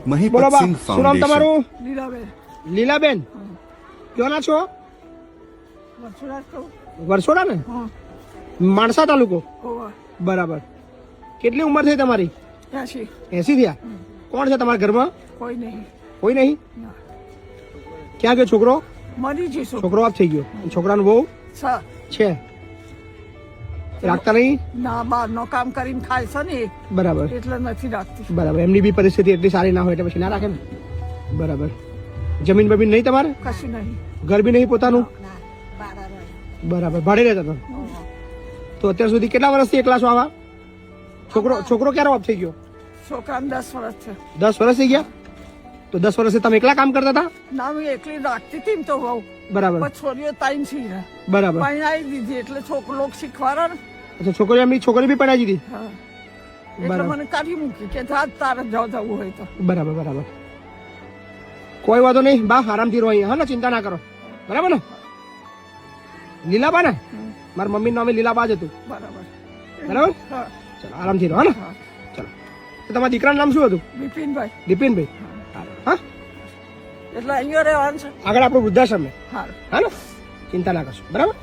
બોલો બા, શું નામ તમારું? લીલાબેન. લીલાબેન, ક્યાંના છો? વરસોડા કહું. વરસોડા ને? હા. માણસા તાલુકો. હોવા. બરાબર. કેટલી ઉંમર થઈ તમારી? 80. 80 થયા. કોણ છે તમારા ઘરમાં? કોઈ નહીં. કોઈ નહીં. ના. ક્યાં ગયો છોકરો? મરી જઈશું. છોકરો આપ થઈ ગયો. છોકરાનું બહુ છે, રાખતા નહીં? ના, બહારનો કામ કરીને ખાય છે ને બરાબર. એટલે નથી રાખતી. બરાબર. એમની બી પરિસ્થિતિ એટલી સારી ના હોય એટલે પછી ના રાખે ને. બરાબર. જમીન બમીન નહીં તમારે? કશું નહીં. ઘર બી નહીં પોતાનું? બરાબર. ભાડે રહેતા તો? તો અત્યાર સુધી કેટલા વર્ષથી એકલા છો આવા? છોકરો ક્યારે ઓફ થઈ ગયો? છોકરાને 10 વર્ષ છે. 10 વર્ષ થઈ ગયા? તો 10 વર્ષથી તમે એકલા કામ કરતા હતા? ના, હું એકલી રાખતી હતી ને તો બહુ. બરાબર. પણ છોરીઓ તાઈન છે ને. બરાબર. પરણાવી દીધી એટલે છોકરો શીખવાડે ને. અચ્છા, છોકરી એમની છોકરી બી પડાવી દીધી? હા. એટલે મને કાઢી મૂકી કે જા તારે જવું હોય તો. બરાબર બરાબર. કોઈ વાંધો નહીં બા, આરામથી રહો અહીંયા, હા ને, ચિંતા ના કરો. બરાબર ને? લીલાબા ને? મારા મમ્મી નામે લીલાબા જ હતું. બરાબર. બરાબર. હા. ચલો આરામથી રહો, ને? હા. ચલો. તો તમારા દીકરાનું નામ શું હતું? બિપિનભાઈ. દીપિનભાઈ. હા, એટલે અહીંયા રહેવાનું છે. આગળ આપણું વૃદ્ધાશ્રમ છે. સારું. હા ને, ચિંતા ના કરશો. બરાબર.